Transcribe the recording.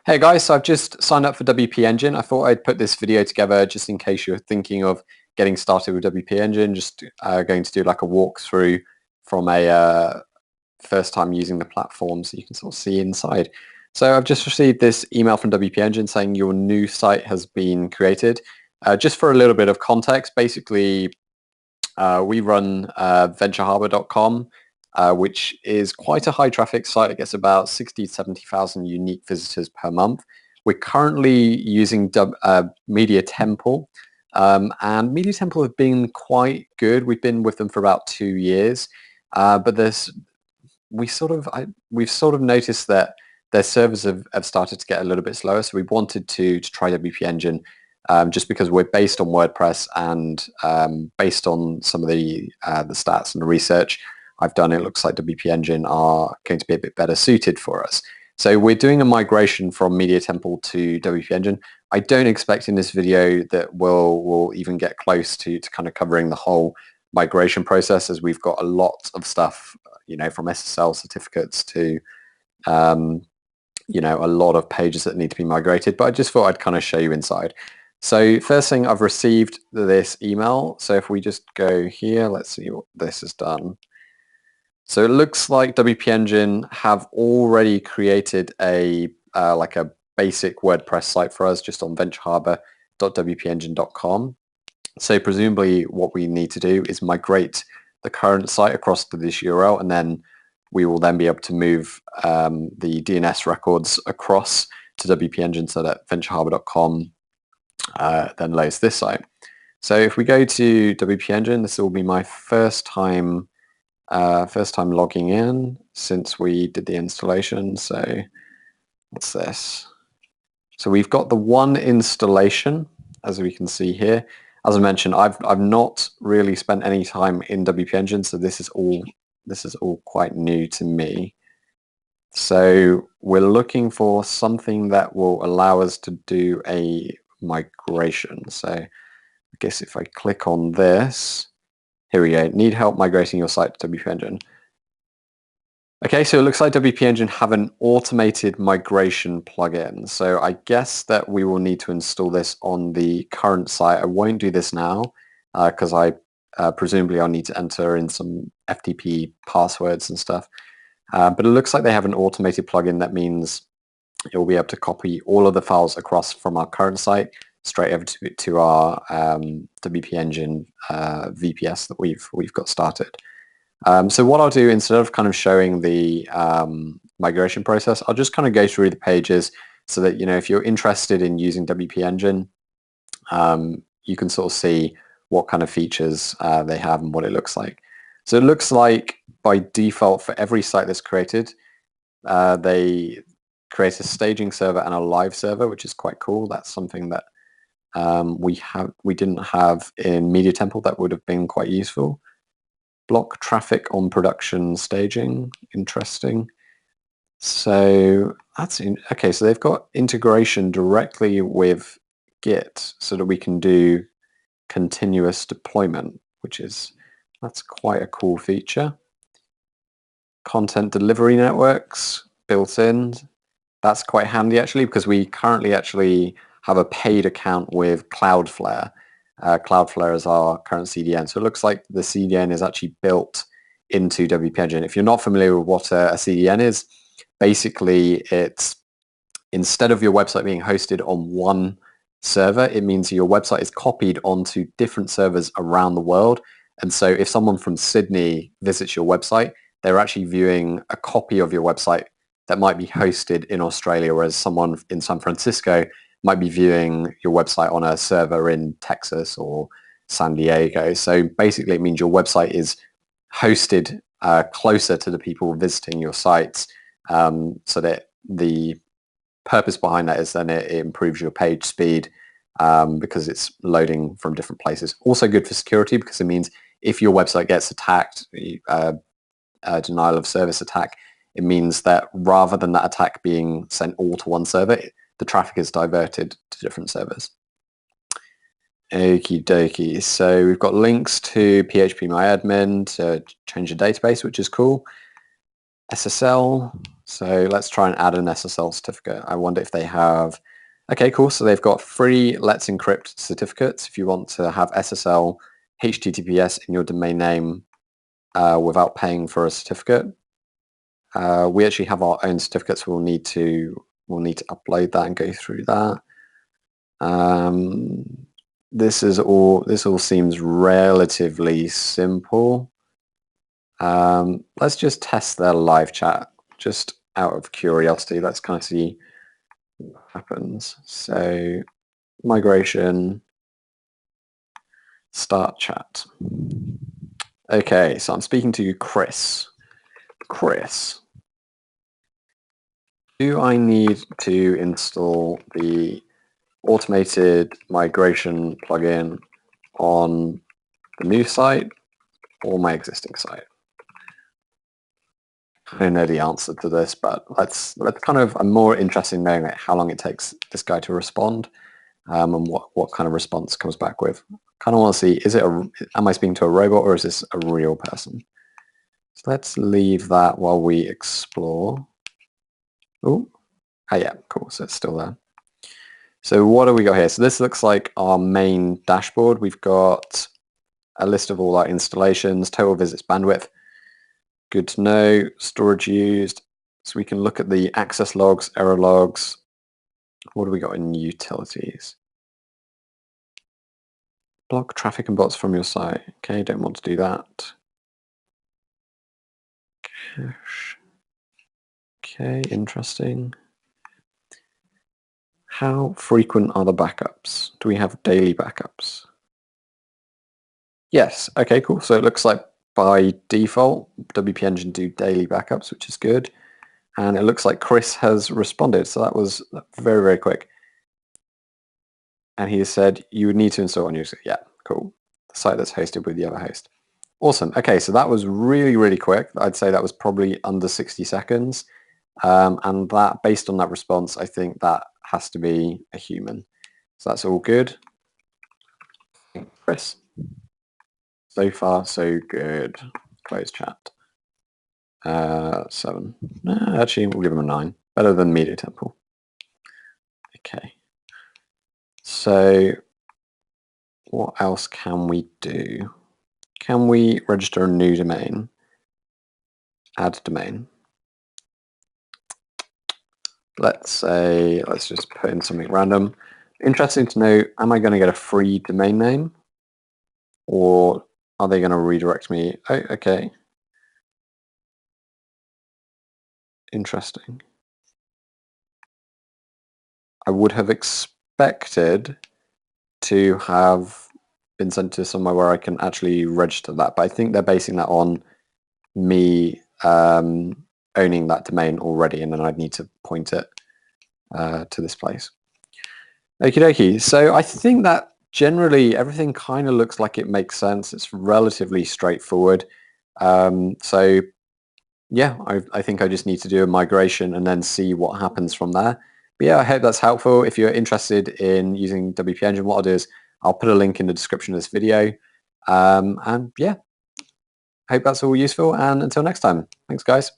Hey guys, so I've just signed up for WP Engine. I thought I'd put this video together just in case you're thinking of getting started with WP Engine, just going to do like a walkthrough from a first time using the platform so you can sort of see inside. So I've just received this email from WP Engine saying your new site has been created. Just for a little bit of context, basically we run ventureharbor.com, which is quite a high traffic site. It gets about 60 to 70,000 unique visitors per month. We're currently using Media Temple, and Media Temple have been quite good. We've been with them for about 2 years, but we've sort of noticed that their servers have started to get a little bit slower. So we wanted to try WP Engine, just because we're based on WordPress and based on some of the stats and the research I've done, it looks like WP Engine are going to be a bit better suited for us. So we're doing a migration from Media Temple to WP Engine. I don't expect in this video that we'll even get close to kind of covering the whole migration process, as we've got a lot of stuff, from SSL certificates to a lot of pages that need to be migrated, but I just thought I'd kind of show you inside. So first thing, I've received this email. So if we just go here, let's see what this has done. So it looks like WP Engine have already created a like a basic WordPress site for us just on ventureharbor.wpengine.com. So presumably what we need to do is migrate the current site across to this URL, and then we will then be able to move the DNS records across to WP Engine so that ventureharbor.com then loads this site. So if we go to WP Engine, this will be my first time logging in since we did the installation. So what's this? So we've got the one installation, as we can see here. As I mentioned, I've not really spent any time in WP Engine, so this is all quite new to me. So we're looking for something that will allow us to do a migration. So I guess if I click on this, here we go, need help migrating your site to WP Engine. Okay, so it looks like WP Engine have an automated migration plugin. So I guess that we will need to install this on the current site. I won't do this now because presumably I'll need to enter in some FTP passwords and stuff. But it looks like they have an automated plugin that means it will be able to copy all of the files across from our current site straight over to our WP Engine VPS that we've got started. So what I'll do, instead of kind of showing the migration process, I'll just kind of go through the pages so that, if you're interested in using WP Engine, you can sort of see what kind of features they have and what it looks like. So it looks like by default for every site that's created, they create a staging server and a live server, which is quite cool. That's something that we didn't have in Media Temple that would have been quite useful. Block traffic on production staging, interesting. So that's okay. So they've got integration directly with Git so that we can do continuous deployment, that's quite a cool feature. Content delivery networks built in. That's quite handy actually, because we currently actually have a paid account with Cloudflare. Cloudflare is our current CDN. So it looks like the CDN is actually built into WP Engine. If you're not familiar with what a CDN is, basically it's, instead of your website being hosted on one server, it means your website is copied onto different servers around the world. And so if someone from Sydney visits your website, they're actually viewing a copy of your website that might be hosted in Australia, whereas someone in San Francisco might be viewing your website on a server in Texas or San Diego. So basically it means your website is hosted closer to the people visiting your sites, so that the purpose behind that is then it improves your page speed because it's loading from different places. Also good for security, because it means if your website gets attacked, denial of service attack, it means that rather than that attack being sent all to one server, the traffic is diverted to different servers. Okie dokie. So we've got links to PHPMyAdmin to change the database, which is cool. SSL, So let's try and add an SSL certificate. I wonder if they have, okay, cool. So they've got free Let's Encrypt certificates. If you want to have SSL HTTPS in your domain name without paying for a certificate. We actually have our own certificates. We'll need to upload that and go through that. This all seems relatively simple. Let's just test their live chat, just out of curiosity. Let's kind of see what happens. So migration, start chat. Okay, so I'm speaking to Chris. Chris, do I need to install the automated migration plugin on the new site or my existing site? I don't know the answer to this, but let's kind of, I'm more interested in knowing how long it takes this guy to respond and what kind of response comes back with. Kind of want to see, am I speaking to a robot or is this a real person? So let's leave that while we explore. Oh, yeah, cool. So it's still there. So what do we got here? So this looks like our main dashboard. We've got a list of all our installations, total visits, bandwidth. Good to know. Storage used. So we can look at the access logs, error logs. What do we got in utilities? Block traffic and bots from your site. Okay, don't want to do that. Cache. Okay, interesting. How frequent are the backups? Do we have daily backups? Yes. Okay, cool. So it looks like by default, WP Engine do daily backups, which is good. And it looks like Chris has responded. So that was very, very quick. And he said you would need to install on user. Yeah, cool. The site that's hosted with the other host. Awesome. Okay, so that was really, really quick. I'd say that was probably under 60 seconds. And that, based on that response, I think that has to be a human. So that's all good. Chris. So far, so good. Close chat. 7. Actually, we'll give him a 9. Better than Media Temple. Okay. So what else can we do? Can we register a new domain? Add domain. Let's just put in something random. Interesting to know, am I going to get a free domain name? Or are they going to redirect me? Oh, okay. Interesting. I would have expected to have been sent to somewhere where I can actually register that, but I think they're basing that on me owning that domain already, and then I'd need to point it to this place. Okie dokie. So I think that generally everything kind of looks like it makes sense. It's relatively straightforward. So yeah, I think I just need to do a migration and then see what happens from there. But yeah, I hope that's helpful. If you're interested in using WP Engine, what I'll do is I'll put a link in the description of this video. And yeah, I hope that's all useful. And until next time, thanks guys.